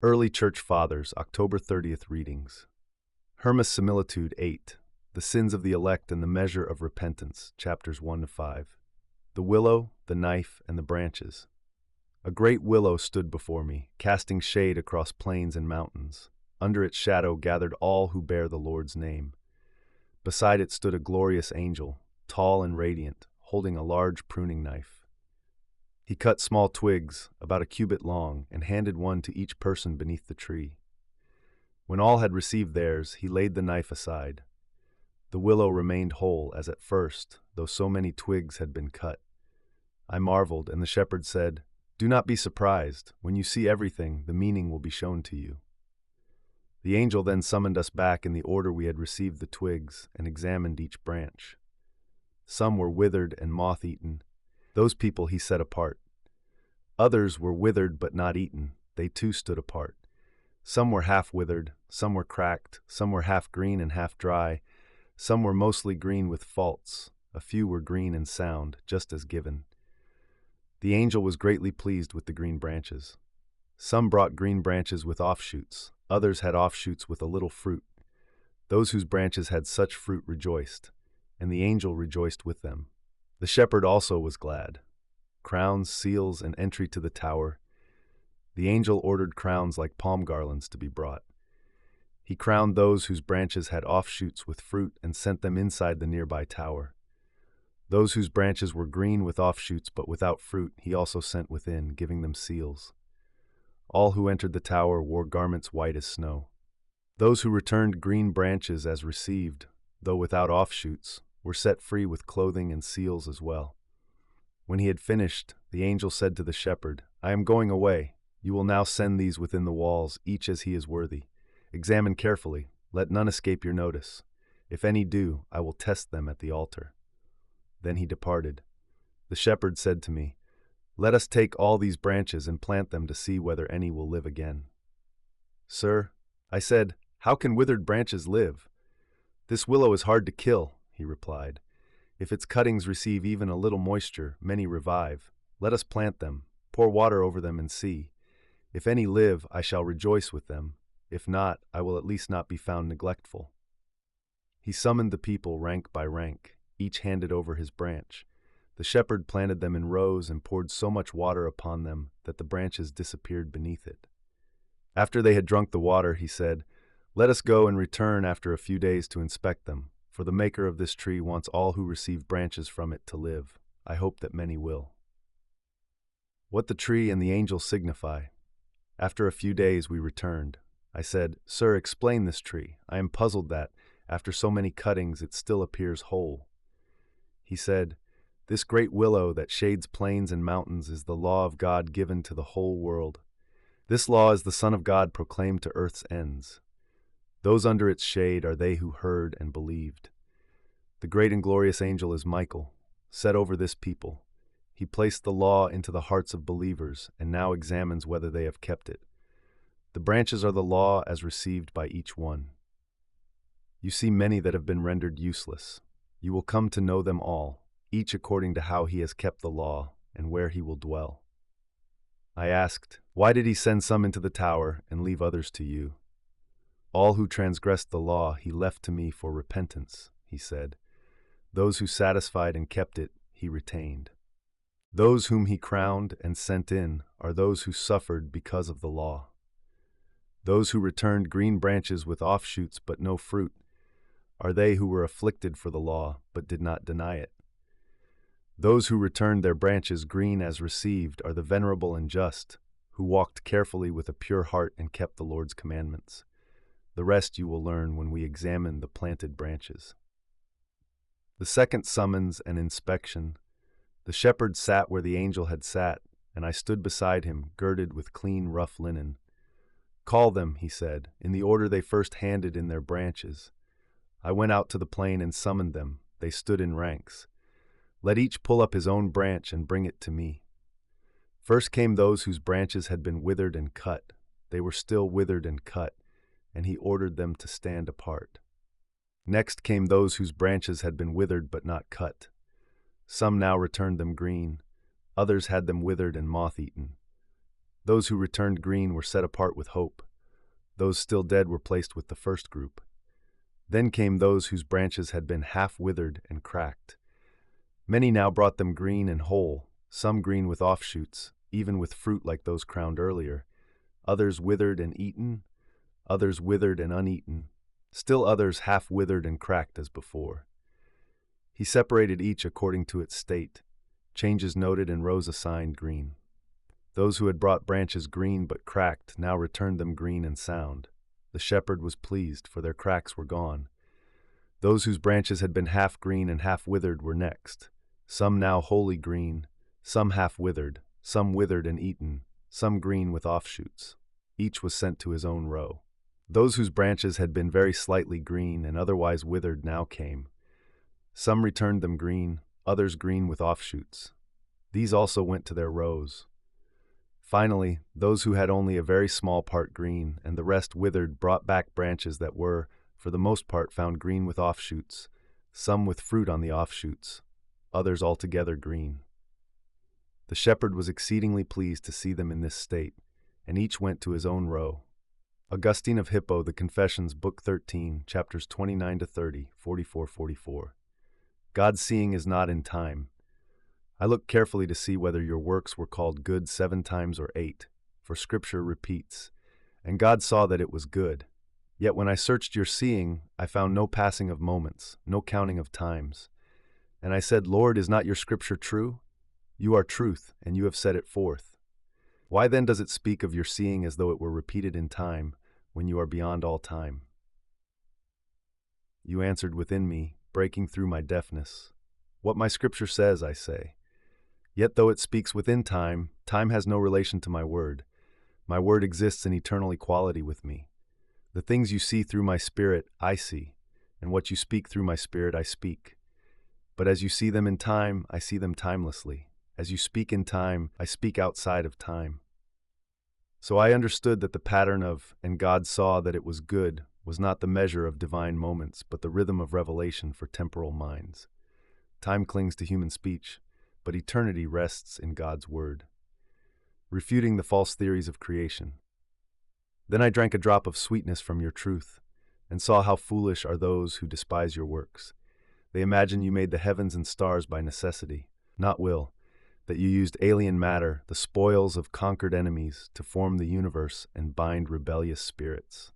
Early Church Fathers, October 30th readings. Hermas Similitude 8. The Sins of the Elect and the Measure of Repentance, chapters 1 to 5. The willow, the knife, and the branches. A great willow stood before me, casting shade across plains and mountains. Under its shadow gathered all who bear the Lord's name. Beside it stood a glorious angel, tall and radiant, holding a large pruning knife. He cut small twigs, about a cubit long, and handed one to each person beneath the tree. When all had received theirs, he laid the knife aside. The willow remained whole as at first, though so many twigs had been cut. I marveled, and the shepherd said, "Do not be surprised. When you see everything, the meaning will be shown to you." The angel then summoned us back in the order we had received the twigs, and examined each branch. Some were withered and moth-eaten. Those people he set apart. Others were withered but not eaten. They too stood apart. Some were half withered, some were cracked, some were half green and half dry, some were mostly green with faults, a few were green and sound, just as given. The angel was greatly pleased with the green branches. Some brought green branches with offshoots, others had offshoots with a little fruit. Those whose branches had such fruit rejoiced, and the angel rejoiced with them. The shepherd also was glad. Crowns, seals, and entry to the tower. The angel ordered crowns like palm garlands to be brought. He crowned those whose branches had offshoots with fruit and sent them inside the nearby tower. Those whose branches were green with offshoots but without fruit he also sent within, giving them seals. All who entered the tower wore garments white as snow. Those who returned green branches as received, though without offshoots, were set free with clothing and seals as well. When he had finished, the angel said to the shepherd, "I am going away. You will now send these within the walls, each as he is worthy. Examine carefully. Let none escape your notice. If any do, I will test them at the altar." Then he departed. The shepherd said to me, "Let us take all these branches and plant them to see whether any will live again." "Sir," I said, "how can withered branches live?" "This willow is hard to kill," he replied. "If its cuttings receive even a little moisture, many revive. Let us plant them, pour water over them and see. If any live, I shall rejoice with them. If not, I will at least not be found neglectful." He summoned the people rank by rank. Each handed over his branch. The shepherd planted them in rows and poured so much water upon them that the branches disappeared beneath it. After they had drunk the water, he said, "Let us go and return after a few days to inspect them, for the maker of this tree wants all who receive branches from it to live. I hope that many will." What the tree and the angel signify. After a few days we returned. I said, "Sir, explain this tree. I am puzzled that, after so many cuttings, it still appears whole." He said, "This great willow that shades plains and mountains is the law of God given to the whole world. This law is the Son of God proclaimed to earth's ends. Those under its shade are they who heard and believed. The great and glorious angel is Michael, set over this people. He placed the law into the hearts of believers and now examines whether they have kept it. The branches are the law as received by each one. You see many that have been rendered useless. You will come to know them all, each according to how he has kept the law and where he will dwell." I asked, "Why did he send some into the tower and leave others to you?" "All who transgressed the law he left to me for repentance," he said. "Those who satisfied and kept it he retained. Those whom he crowned and sent in are those who suffered because of the law. Those who returned green branches with offshoots but no fruit are they who were afflicted for the law but did not deny it. Those who returned their branches green as received are the venerable and just, who walked carefully with a pure heart and kept the Lord's commandments. The rest you will learn when we examine the planted branches." The second summons and inspection. The shepherd sat where the angel had sat, and I stood beside him, girded with clean, rough linen. "Call them," he said, "in the order they first handed in their branches." I went out to the plain and summoned them. They stood in ranks. "Let each pull up his own branch and bring it to me." First came those whose branches had been withered and cut. They were still withered and cut, and he ordered them to stand apart. Next came those whose branches had been withered but not cut. Some now returned them green, others had them withered and moth-eaten. Those who returned green were set apart with hope. Those still dead were placed with the first group. Then came those whose branches had been half withered and cracked. Many now brought them green and whole, some green with offshoots, even with fruit like those crowned earlier, others withered and eaten, others withered and uneaten, still others half withered and cracked as before. He separated each according to its state, changes noted and rows assigned green. Those who had brought branches green but cracked now returned them green and sound. The shepherd was pleased, for their cracks were gone. Those whose branches had been half green and half withered were next, some now wholly green, some half withered, some withered and eaten, some green with offshoots. Each was sent to his own row. Those whose branches had been very slightly green and otherwise withered now came. Some returned them green, others green with offshoots. These also went to their rows. Finally, those who had only a very small part green and the rest withered brought back branches that were, for the most part, found green with offshoots, some with fruit on the offshoots, others altogether green. The shepherd was exceedingly pleased to see them in this state, and each went to his own row. Augustine of Hippo, The Confessions, Book 13, chapters 29 to 30, 44-44. God's seeing is not in time. I looked carefully to see whether your works were called good 7 times or 8, for Scripture repeats, and God saw that it was good. Yet when I searched your seeing, I found no passing of moments, no counting of times. And I said, Lord, is not your Scripture true? You are truth, and you have set it forth. Why then does it speak of your seeing as though it were repeated in time, when you are beyond all time? You answered within me, breaking through my deafness. What my Scripture says, I say. Yet though it speaks within time, time has no relation to my word. My word exists in eternal equality with me. The things you see through my spirit, I see, and what you speak through my spirit, I speak. But as you see them in time, I see them timelessly. As you speak in time, I speak outside of time. So I understood that the pattern of, and God saw that it was good, was not the measure of divine moments, but the rhythm of revelation for temporal minds. Time clings to human speech, but eternity rests in God's word, refuting the false theories of creation. Then I drank a drop of sweetness from your truth, and saw how foolish are those who despise your works. They imagine you made the heavens and stars by necessity, not will, that you used alien matter, the spoils of conquered enemies, to form the universe and bind rebellious spirits.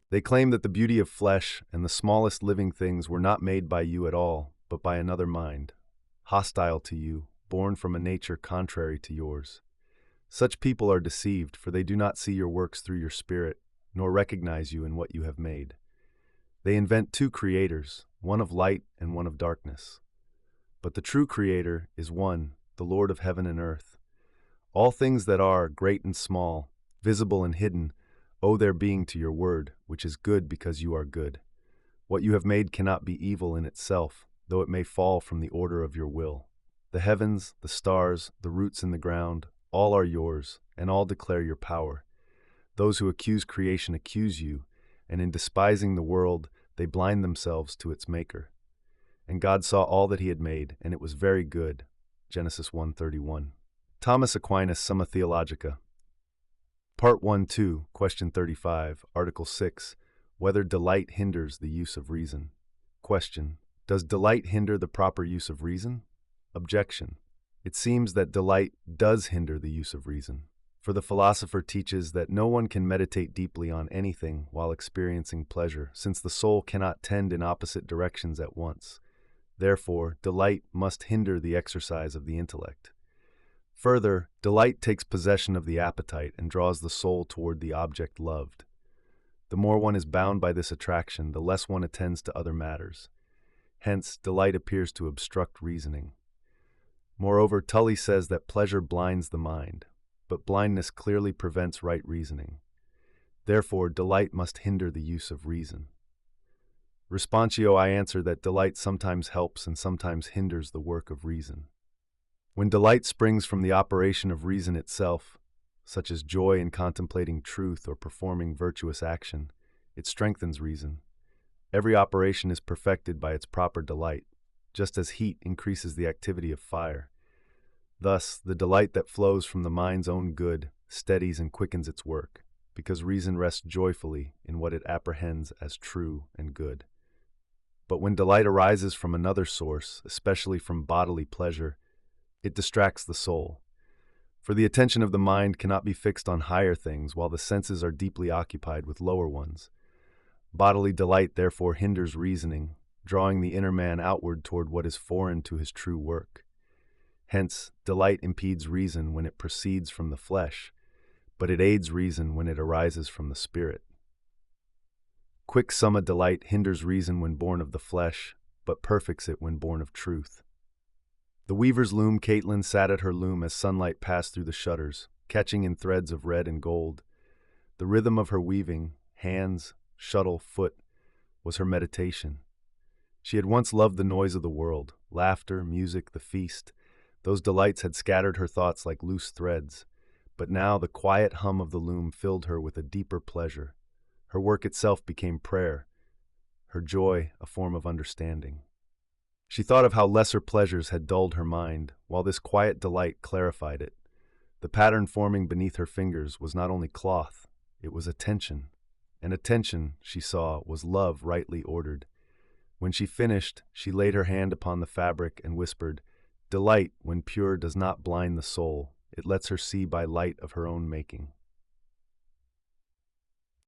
They claim that the beauty of flesh and the smallest living things were not made by you at all, but by another mind, hostile to you, born from a nature contrary to yours. Such people are deceived, for they do not see your works through your spirit, nor recognize you in what you have made. They invent 2 creators, one of light and one of darkness. But the true Creator is one, the Lord of heaven and earth. All things that are, great and small, visible and hidden, owe their being to your word, which is good because you are good. What you have made cannot be evil in itself, though it may fall from the order of your will. The heavens, the stars, the roots in the ground, all are yours, and all declare your power. Those who accuse creation accuse you, and in despising the world, they blind themselves to its maker. And God saw all that he had made, and it was very good. Genesis 1:31. Thomas Aquinas, Summa Theologica. Part 1-2, Question 35, Article 6, Whether delight hinders the use of reason. Question: Does delight hinder the proper use of reason? Objection: It seems that delight does hinder the use of reason. For the philosopher teaches that no one can meditate deeply on anything while experiencing pleasure, since the soul cannot tend in opposite directions at once. Therefore, delight must hinder the exercise of the intellect. Further, delight takes possession of the appetite and draws the soul toward the object loved. The more one is bound by this attraction, the less one attends to other matters. Hence, delight appears to obstruct reasoning. Moreover, Tully says that pleasure blinds the mind, but blindness clearly prevents right reasoning. Therefore, delight must hinder the use of reason. Responsio, I answer that delight sometimes helps and sometimes hinders the work of reason. When delight springs from the operation of reason itself, such as joy in contemplating truth or performing virtuous action, it strengthens reason. Every operation is perfected by its proper delight, just as heat increases the activity of fire. Thus, the delight that flows from the mind's own good steadies and quickens its work, because reason rests joyfully in what it apprehends as true and good. But when delight arises from another source, especially from bodily pleasure, it distracts the soul. For the attention of the mind cannot be fixed on higher things while the senses are deeply occupied with lower ones. Bodily delight therefore hinders reasoning, drawing the inner man outward toward what is foreign to his true work. Hence, delight impedes reason when it proceeds from the flesh, but it aids reason when it arises from the spirit. Quick summa delight hinders reason when born of the flesh, but perfects it when born of truth. The weaver's loom Caitlin sat at her loom as sunlight passed through the shutters, catching in threads of red and gold. The rhythm of her weaving, hands, shuttle, foot, was her meditation. She had once loved the noise of the world, laughter, music, the feast. Those delights had scattered her thoughts like loose threads, but now the quiet hum of the loom filled her with a deeper pleasure. Her work itself became prayer, her joy a form of understanding. She thought of how lesser pleasures had dulled her mind, while this quiet delight clarified it. The pattern forming beneath her fingers was not only cloth, it was attention. And attention, she saw, was love rightly ordered. When she finished, she laid her hand upon the fabric and whispered, "Delight, when pure, does not blind the soul. It lets her see by light of her own making."